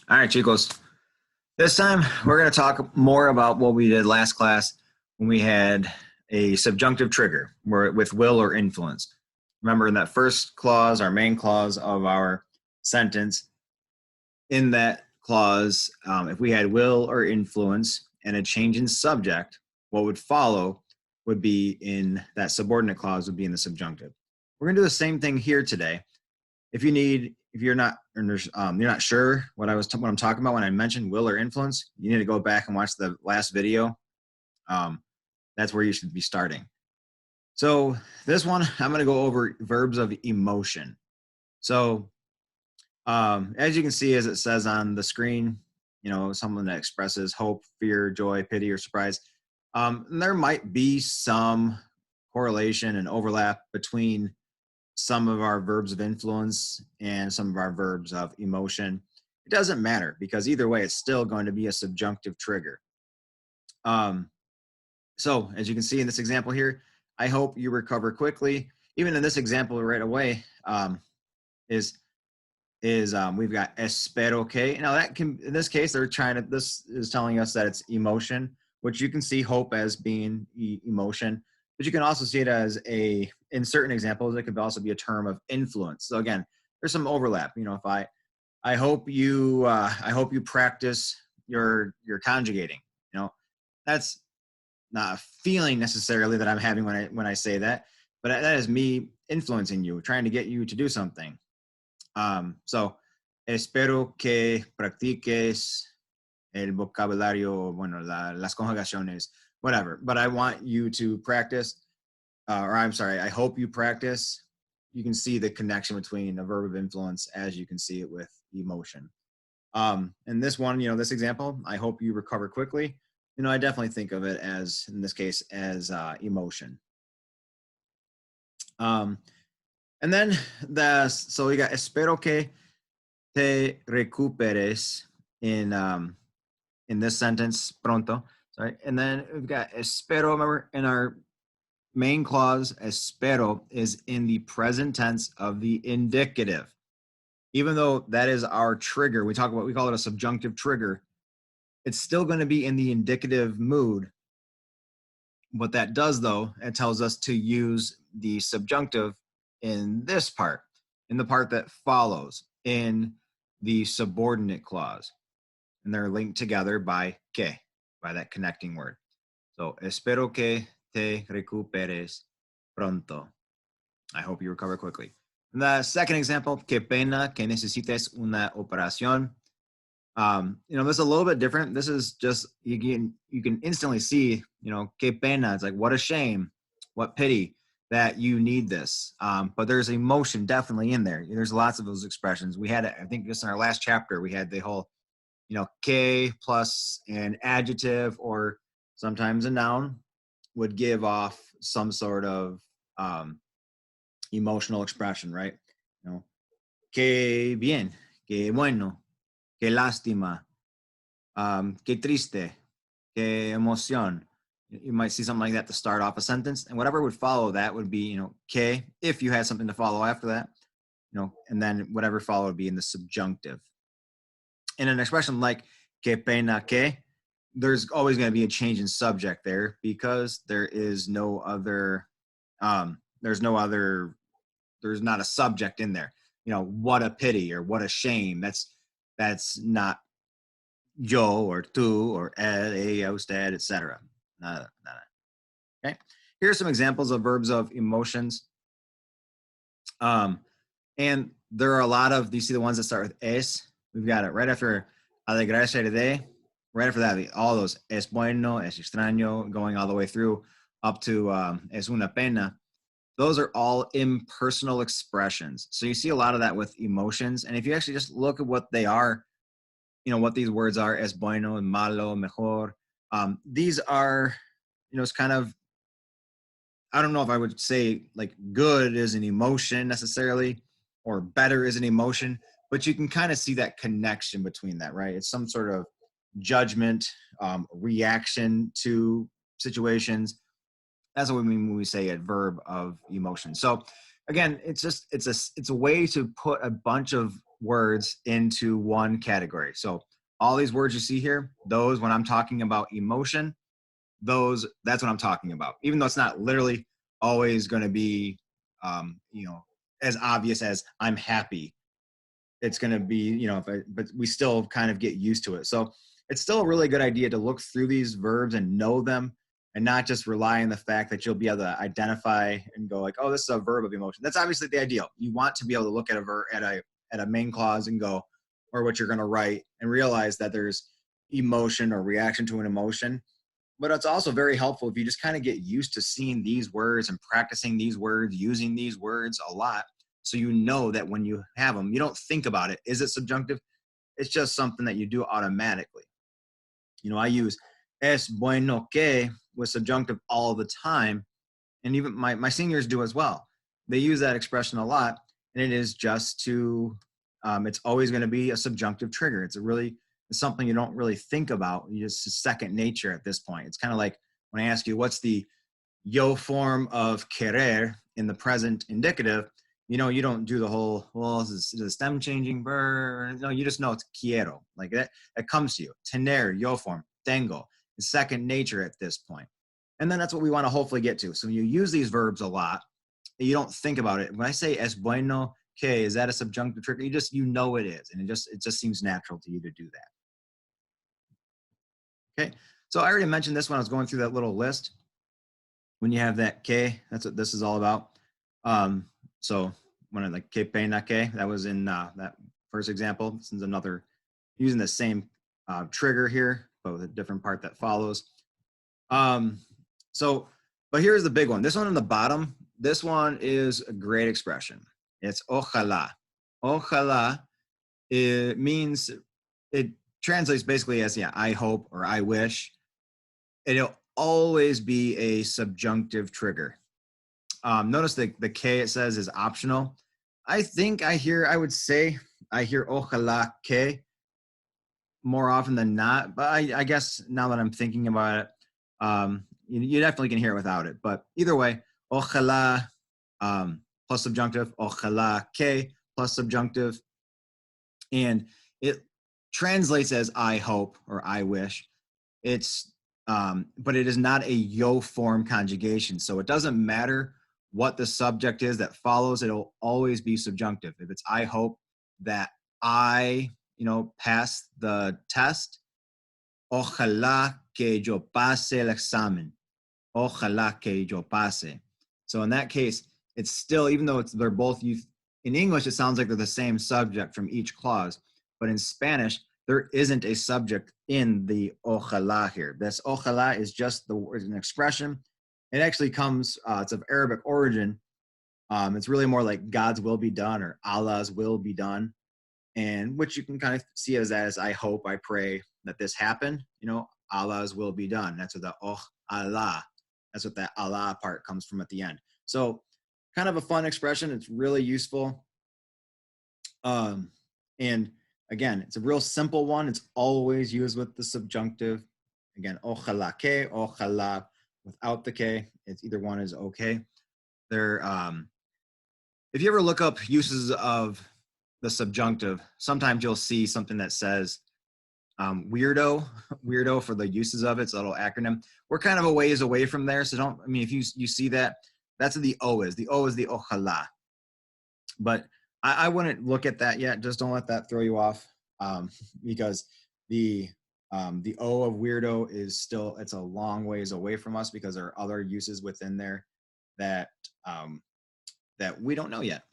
All right, chicos. This time we're going to talk more about what we did last class when we had a subjunctive trigger with will or influence. Remember in that first clause, our main clause of our sentence, in that clause, if we had will or influence and a change in subject, what would follow would be in that subordinate clause would be in the subjunctive. We're going to do the same thing here today. If you're not sure what I'm talking about when I mentioned will or influence, you need to go back and watch the last video. That's where you should be starting. So this one, I'm going to go over verbs of emotion. So as you can see, as it says on the screen, someone that expresses hope, fear, joy, pity, or surprise. There might be some correlation and overlap between some of our verbs of influence and some of our verbs of emotion. It doesn't matter because either way, it's still going to be a subjunctive trigger. So as you can see in this example here, I hope you recover quickly. Even in this example right away, we've got espero que. Now that can, in this case, this is telling us that it's emotion, which you can see hope as being emotion, but you can also see it as in certain examples, it could also be a term of influence. So again, there's some overlap. If I hope you practice your conjugating. That's not a feeling necessarily that I'm having when I say that, but that is me influencing you, trying to get you to do something. So espero que practiques el vocabulario, las conjugaciones, whatever. But I want you to practice, I hope you practice. You can see the connection between a verb of influence as you can see it with emotion. And this one, this example, I hope you recover quickly. I definitely think of it as, in this case, as emotion. And then so we got espero que te recuperes in this sentence pronto. Sorry. And then we've got espero. Remember in our main clause, espero is in the present tense of the indicative. Even though that is our trigger, we call it a subjunctive trigger. It's still going to be in the indicative mood. What that does, though, it tells us to use the subjunctive in this part, in the part that follows, in the subordinate clause. And they're linked together by que, by that connecting word. So, espero que te recuperes pronto. I hope you recover quickly. And the second example, qué pena que necesites una operación. This is a little bit different. This is just, you can instantly see, qué pena. It's like, what a shame, what pity that you need this. But there's emotion definitely in there. There's lots of those expressions. We had, I think just in our last chapter, we had the whole, que plus an adjective or sometimes a noun would give off some sort of emotional expression, right? Que bien, que bueno, que lástima, que triste, que emoción. You might see something like that to start off a sentence, and whatever would follow that would be, que, if you had something to follow after that, and then whatever followed would be in the subjunctive. In an expression like que pena que, there's always going to be a change in subject there because there's not a subject in there. What a pity or what a shame. That's not yo or tú or él, ella, usted, etc. Nada. Okay. Here are some examples of verbs of emotions. And there are a lot of, do you see the ones that start with es? We've got it right after alegrarse de, right after that, all those es bueno, es extraño, going all the way through up to es una pena. Those are all impersonal expressions. So you see a lot of that with emotions. And if you actually just look at what they are, what these words are, es bueno, malo, mejor. These are, it's kind of, I don't know if I would say like good is an emotion necessarily or better is an emotion, but you can kind of see that connection between that, right? It's some sort of judgment, reaction to situations. That's what we mean when we say a verb of emotion. So again, it's a way to put a bunch of words into one category. So all these words you see here, those when I'm talking about emotion, that's what I'm talking about. Even though it's not literally always going to be, as obvious as I'm happy. It's going to be, but we still kind of get used to it. So it's still a really good idea to look through these verbs and know them and not just rely on the fact that you'll be able to identify and go like, oh, this is a verb of emotion. That's obviously the ideal. You want to be able to look at a verb at a main clause and go, or what you're going to write and realize that there's emotion or reaction to an emotion. But it's also very helpful if you just kind of get used to seeing these words and practicing these words, using these words a lot. So you know that when you have them, you don't think about it. Is it subjunctive? It's just something that you do automatically. I use es bueno que with subjunctive all the time. And even my seniors do as well. They use that expression a lot. And it is just to, it's always going to be a subjunctive trigger. It's something you don't really think about. You just second nature at this point. It's kind of like when I ask you, what's the yo form of querer in the present indicative? You don't do the whole, well, is it a stem changing verb? No, you just know it's quiero. Like that comes to you. Tener, yo form, tengo. It's second nature at this point. And then that's what we want to hopefully get to. So when you use these verbs a lot, you don't think about it. When I say es bueno que, is that a subjunctive trigger? You know it is. And it just seems natural to you to do that. Okay. So I already mentioned this when I was going through that little list. When you have that que, that's what this is all about. So when I like que pena que, that was in that first example. This is another using the same trigger here, but with a different part that follows. But here's the big one. This one on the bottom, this one is a great expression. It's ojalá. Ojalá, it means, it translates basically as, I hope or I wish. It'll always be a subjunctive trigger. Notice the que it says is optional. I would say I hear ojalá que more often than not, but I guess now that I'm thinking about it, you definitely can hear it without it. But either way, ojalá plus subjunctive, ojalá que plus subjunctive, and it translates as I hope or I wish. But it is not a yo form conjugation, so it doesn't matter what the subject is that follows. It'll always be subjunctive. If it's I hope that I pass the test, ojalá que yo pase el examen. Ojalá que yo pase. So in that case, it's still, even though they're both used in English, it sounds like they're the same subject from each clause. But in Spanish, there isn't a subject in the ojalá here. This ojalá is just an expression. It actually comes, it's of Arabic origin. It's really more like God's will be done or Allah's will be done. And which you can kind of see as I hope, I pray that this happen, Allah's will be done. That's what the Allah, that's what that Allah part comes from at the end. So kind of a fun expression. It's really useful. And again, it's a real simple one. It's always used with the subjunctive. Again, ojalá que, ojalá without the que. It's either one is okay. If you ever look up uses of the subjunctive, sometimes you'll see something that says weirdo for the uses of it. It's a little acronym. We're kind of a ways away from there. So if you see that, that's what the O is. The O is the ojalá. But I wouldn't look at that yet. Just don't let that throw you off, because the O of weirdo is still, it's a long ways away from us because there are other uses within there that that we don't know yet.